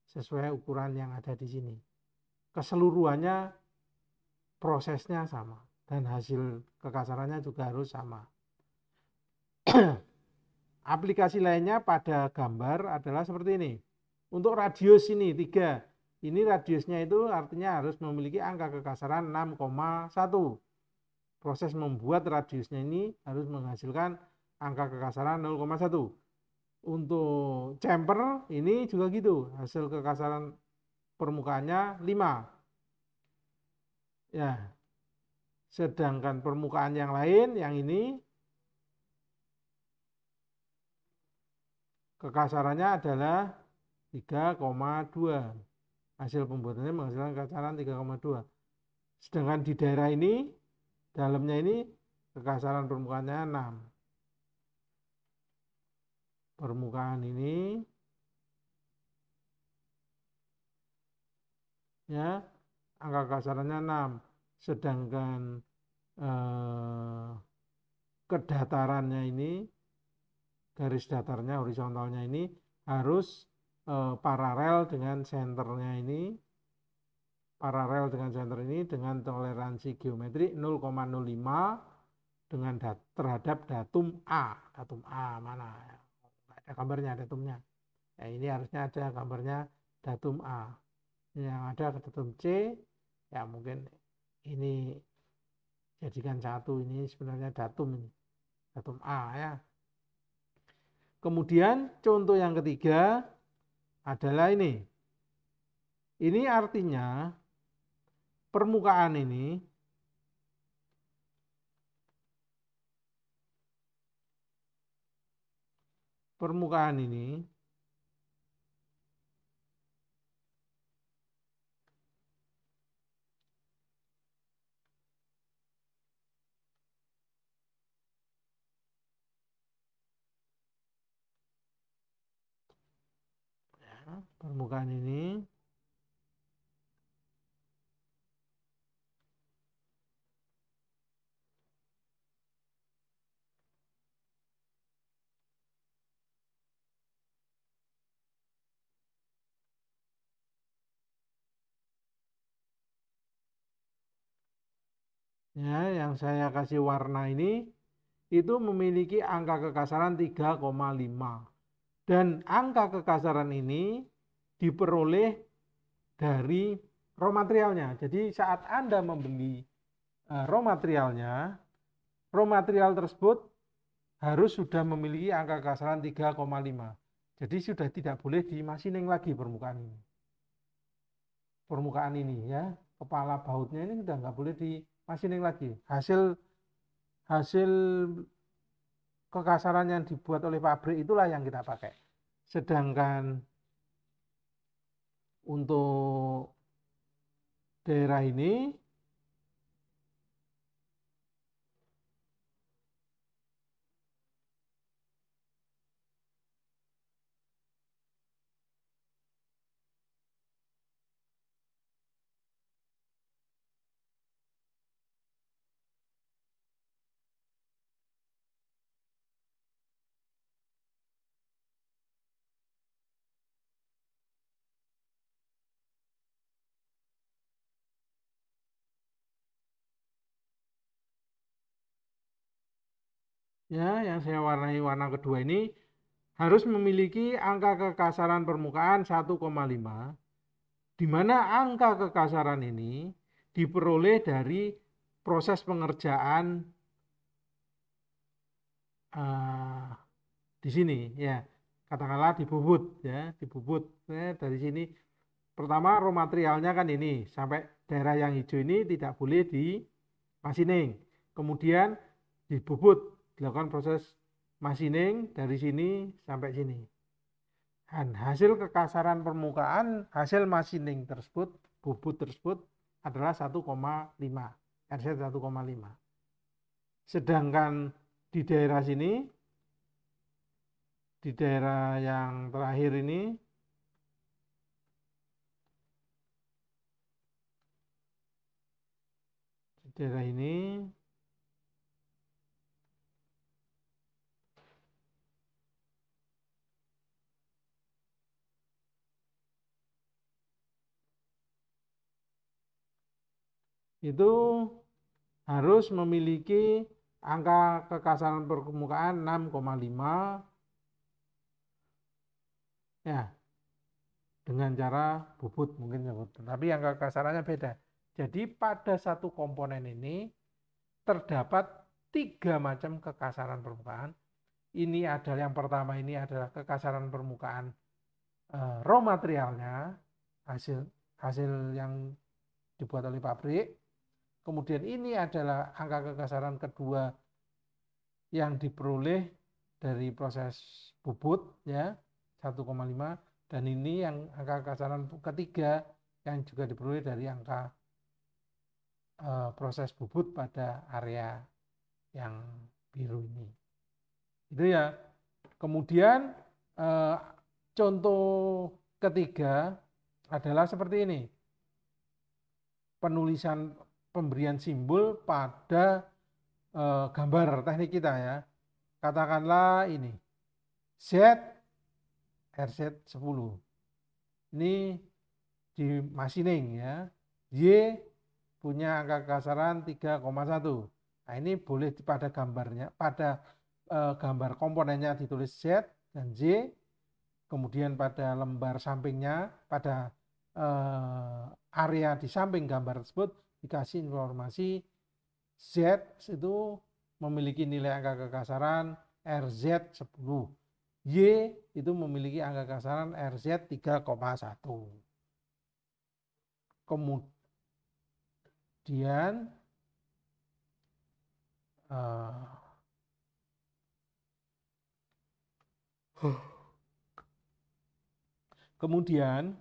sesuai ukuran yang ada di sini. Keseluruhannya prosesnya sama dan hasil kekasarannya juga harus sama. Aplikasi lainnya pada gambar adalah seperti ini. Untuk radius ini 3. Ini radiusnya itu artinya harus memiliki angka kekasaran 6,1. Proses membuat radiusnya ini harus menghasilkan angka kekasaran 0,1. Untuk chamfer ini juga gitu. Hasil kekasaran permukaannya 5. Ya. Sedangkan permukaan yang lain yang ini kekasarannya adalah 3,2. Hasil pembuatannya menghasilkan kekasaran 3,2. Sedangkan di daerah ini, dalamnya ini kekasaran permukaannya 6. Permukaan ini ya, angka kekasarannya 6. Sedangkan kedatarannya ini, garis datarnya horizontalnya ini harus paralel dengan senternya ini, dengan toleransi geometri 0,05 dengan terhadap datum A. Datum A mana? Ada gambarnya, datumnya. Ya, ini harusnya ada gambarnya datum A. Yang ada datum C, ya mungkin ini jadikan satu, ini sebenarnya datum ini. Datum A ya. Kemudian contoh yang ketiga adalah ini. Ini artinya permukaan ini permukaan ini ya, yang saya kasih warna ini itu memiliki angka kekasaran 3,5 dan angka kekasaran ini diperoleh dari raw materialnya. Jadi saat Anda membeli raw materialnya, raw material tersebut harus sudah memiliki angka kekasaran 3,5. Jadi sudah tidak boleh dimasining lagi permukaan ini. Permukaan ini ya, kepala bautnya ini sudah nggak boleh dimasining lagi. Hasil kekasaran yang dibuat oleh pabrik itulah yang kita pakai. Sedangkan untuk daerah ini ya, yang saya warnai warna kedua ini harus memiliki angka kekasaran permukaan 1,5, di mana angka kekasaran ini diperoleh dari proses pengerjaan di sini ya, katakanlah dibubut ya, dari sini. Pertama raw materialnya kan ini, sampai daerah yang hijau ini tidak boleh dimasining. Kemudian dibubut, dilakukan proses masining dari sini sampai sini. Dan hasil kekasaran permukaan, hasil masining tersebut, bubut tersebut adalah 1,5, RZ 1,5. Sedangkan di daerah sini, di daerah yang terakhir ini, di daerah ini itu harus memiliki angka kekasaran permukaan 6,5 ya, dengan cara bubut mungkin, tapi angka kekasarannya beda. Jadi pada satu komponen ini terdapat 3 macam kekasaran permukaan. Ini adalah yang pertama, ini adalah kekasaran permukaan raw materialnya, hasil yang dibuat oleh pabrik. Kemudian ini adalah angka kekasaran kedua yang diperoleh dari proses bubut ya, 1,5, dan ini yang angka kekasaran ketiga yang juga diperoleh dari angka proses bubut pada area yang biru ini. Itu ya. Kemudian contoh ketiga adalah seperti ini. Penulisan pemberian simbol pada gambar teknik kita ya. Katakanlah ini Z RZ10. Ini di machining ya. Y punya angka kekasaran 3,1. Nah, ini boleh pada gambarnya, pada gambar komponennya ditulis Z dan Z. Kemudian pada lembar sampingnya, pada area di samping gambar tersebut dikasih informasi Z itu memiliki nilai angka kekasaran RZ10. Y itu memiliki angka kekasaran RZ3,1. Kemudian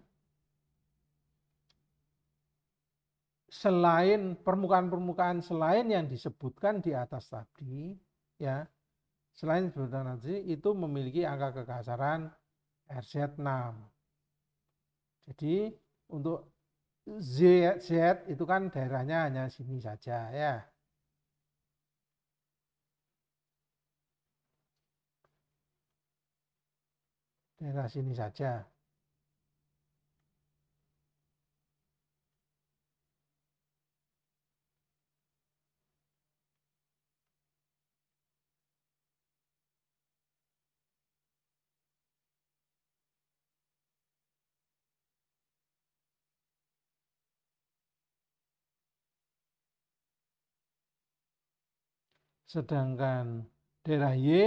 selain permukaan-permukaan selain yang disebutkan di atas tadi ya, selain disebutkan tadi itu memiliki angka kekasaran RZ6. Jadi untuk Z itu kan daerahnya hanya sini saja ya. Daerah sini saja. Sedangkan daerah Y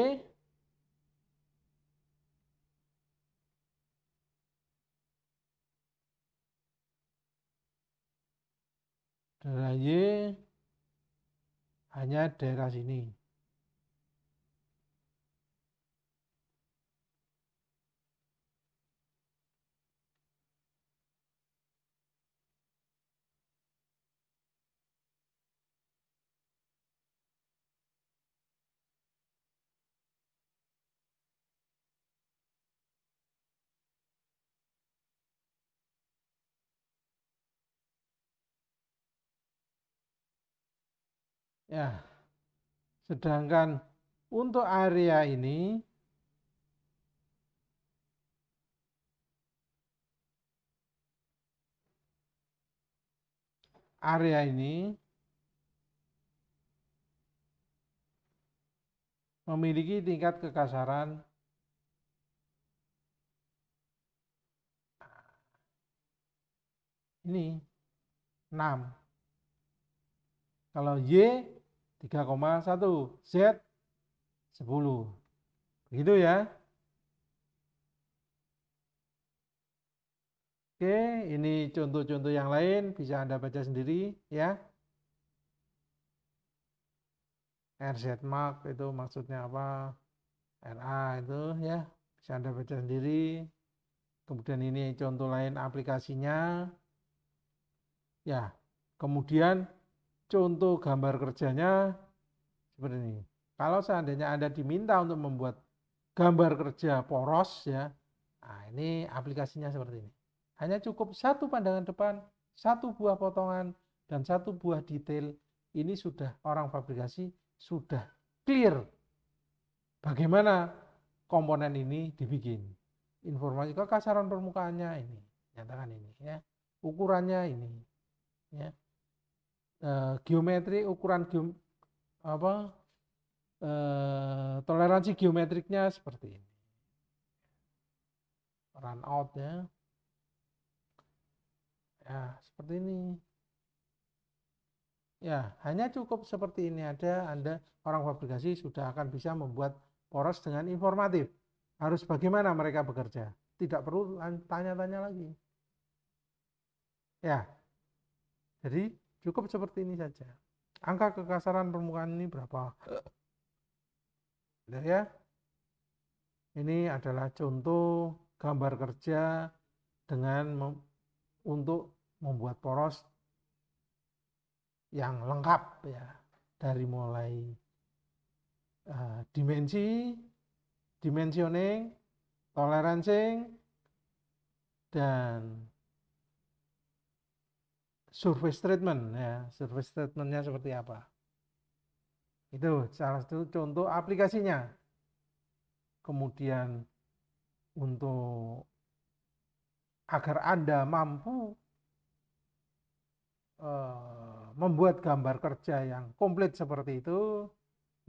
hanya daerah sini. Ya. Sedangkan untuk area ini memiliki tingkat kekasaran ini 6. Kalau Y 3,1, Z 10. Begitu ya. Oke, ini contoh-contoh yang lain bisa Anda baca sendiri ya. RZ mark itu maksudnya apa? RA itu ya, bisa Anda baca sendiri. Kemudian ini contoh lain aplikasinya. Ya, kemudian contoh gambar kerjanya seperti ini. Kalau seandainya Anda diminta untuk membuat gambar kerja poros ya, nah ini aplikasinya seperti ini. Hanya cukup satu pandangan depan, satu buah potongan, dan satu buah detail. Ini sudah orang fabrikasi sudah clear bagaimana komponen ini dibikin. Informasi kekasaran permukaannya ini, nyatakan ini ya. Ukurannya ini ya. Geometri ukuran toleransi geometriknya seperti ini. Run out ya. Ya, seperti ini. Ya, hanya cukup seperti ini ada Anda orang fabrikasi sudah akan bisa membuat poros dengan informatif. Harus bagaimana mereka bekerja. Tidak perlu tanya-tanya lagi. Ya. Jadi cukup seperti ini saja. Angka kekasaran permukaan ini berapa? Ya. Ini adalah contoh gambar kerja dengan untuk membuat poros yang lengkap ya, dari mulai dimensioning, tolerancing, dan surface treatment ya, surface treatmentnya seperti apa. Itu salah satu contoh aplikasinya. Kemudian untuk agar Anda mampu membuat gambar kerja yang komplit seperti itu,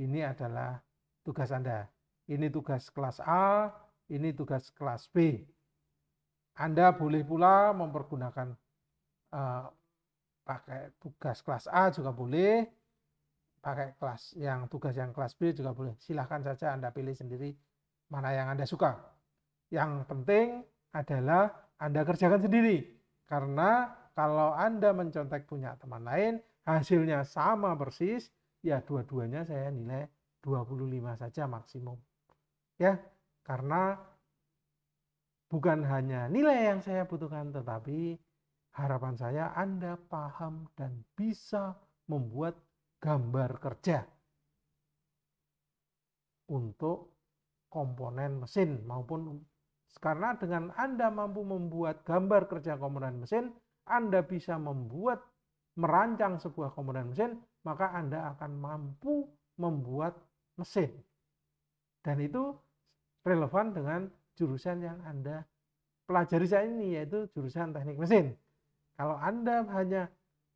ini adalah tugas Anda. Ini tugas kelas A, ini tugas kelas B. Anda boleh pula mempergunakan pakai tugas kelas A juga boleh, pakai tugas yang kelas B juga boleh. Silahkan saja Anda pilih sendiri mana yang Anda suka. Yang penting adalah Anda kerjakan sendiri. Karena kalau Anda mencontek punya teman lain, hasilnya sama persis, ya dua-duanya saya nilai 25 saja maksimum. Ya, karena bukan hanya nilai yang saya butuhkan, tetapi harapan saya Anda paham dan bisa membuat gambar kerja untuk komponen mesin maupun, karena dengan Anda mampu membuat gambar kerja komponen mesin, Anda bisa merancang sebuah komponen mesin, maka Anda akan mampu membuat mesin. Dan itu relevan dengan jurusan yang Anda pelajari saat ini, yaitu jurusan teknik mesin. Kalau Anda hanya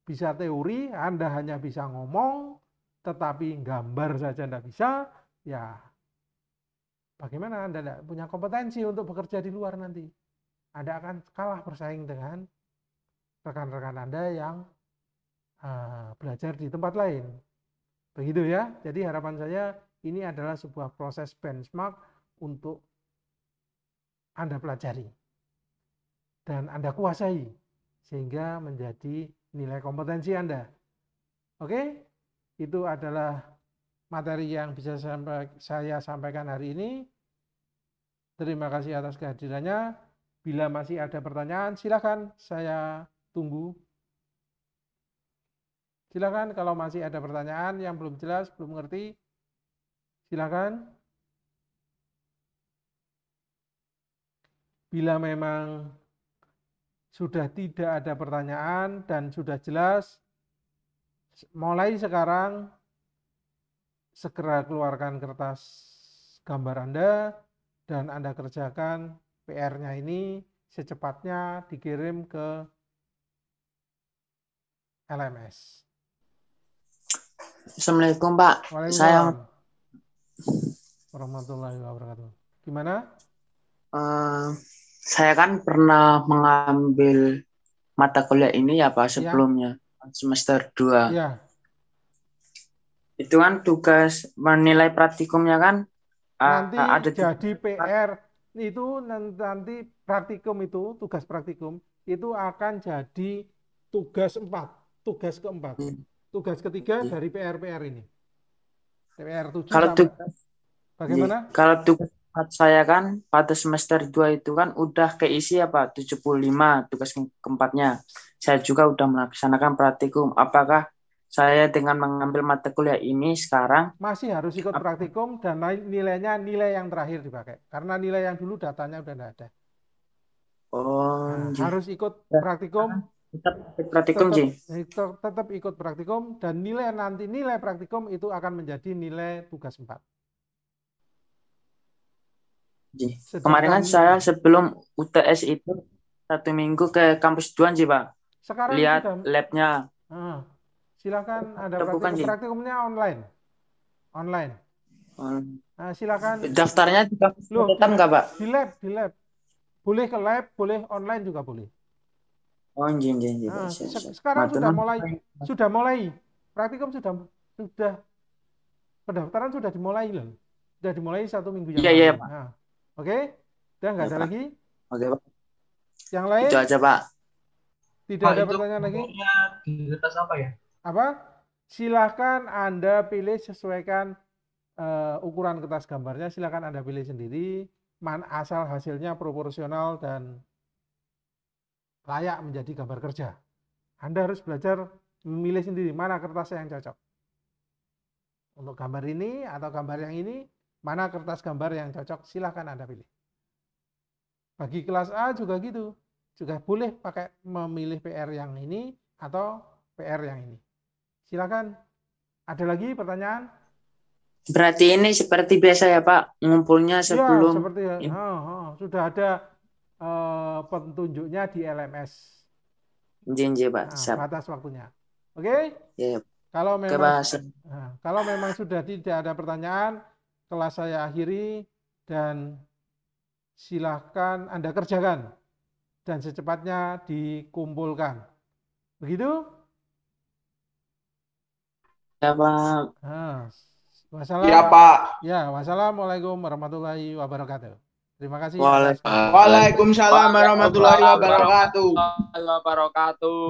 bisa teori, Anda hanya bisa ngomong, tetapi gambar saja Anda bisa, ya bagaimana Anda tidak punya kompetensi untuk bekerja di luar nanti. Anda akan kalah bersaing dengan rekan-rekan Anda yang belajar di tempat lain. Begitu ya. Jadi harapan saya ini adalah sebuah proses benchmark untuk Anda pelajari dan Anda kuasai sehingga menjadi nilai kompetensi Anda. Oke? Itu adalah materi yang bisa saya sampaikan hari ini. Terima kasih atas kehadirannya. Bila masih ada pertanyaan, silakan, saya tunggu. Silakan kalau masih ada pertanyaan yang belum jelas, belum ngerti, silakan. Bila memang sudah tidak ada pertanyaan dan sudah jelas, mulai sekarang segera keluarkan kertas gambar Anda dan Anda kerjakan PR-nya ini secepatnya dikirim ke LMS. Assalamualaikum Pak. Waalaikumsalam warahmatullahi wabarakatuh. Gimana? Saya kan pernah mengambil mata kuliah ini ya Pak sebelumnya, semester 2. Iya. Itu kan tugas menilai praktikumnya kan Nanti ada jadi PR itu nanti praktikum itu, tugas praktikum itu akan jadi tugas 4, tugas keempat. Tugas ketiga dari PR-PR ini. PR 7 kalau sama. tugas, Bagaimana? Kalau tugas saya kan pada semester 2 itu kan udah keisi apa 75 tugas keempatnya. Saya juga udah melaksanakan praktikum. Apakah saya dengan mengambil mata kuliah ini sekarang masih harus ikut praktikum dan nilainya nilai yang terakhir dipakai. Karena nilai yang dulu datanya udah tidak ada. Harus ikut praktikum. Tetap ikut praktikum dan nilai praktikum itu akan menjadi nilai tugas 4. Kemarin kan saya sebelum UTS itu 1 minggu ke kampus Duan sih Pak. Sekarang lihat sudah, labnya. Silakan ada praktikumnya online. Silakan. Daftarnya di kampus tetap nggak Pak? Di lab. Boleh ke lab, boleh online juga boleh. Sekarang sudah mulai. Praktikum sudah pendaftaran sudah dimulai loh. Sudah dimulai 1 minggu yang lalu. Iya Pak. Oke, udah nggak ada lagi. Oke Pak. Yang lain? Itu aja Pak. Tidak ada pertanyaan lagi? Di kertas apa ya? Apa? Silahkan Anda pilih sesuaikan ukuran kertas gambarnya. Silahkan Anda pilih sendiri. Asal hasilnya proporsional dan layak menjadi gambar kerja. Anda harus belajar memilih sendiri mana kertas yang cocok. Untuk gambar ini atau gambar yang ini, mana kertas gambar yang cocok, silahkan Anda pilih. Bagi kelas A juga gitu. Juga boleh pakai memilih PR yang ini, atau PR yang ini. Silakan. Ada lagi pertanyaan? Berarti ini seperti biasa ya Pak, ngumpulnya Ya, sebelum seperti sudah ada petunjuknya di LMS. janji Pak. Nah, Siap. batas waktunya. Oke? Ya. Kalau Oke, memang Pak. kalau memang sudah tidak ada pertanyaan, kelas saya akhiri dan silahkan Anda kerjakan dan secepatnya dikumpulkan. Begitu? Ya Pak. Ya Pak. Ya, wassalamualaikum warahmatullahi wabarakatuh. Terima kasih. Waalaikumsalam warahmatullahi wabarakatuh. Wabarakatuh.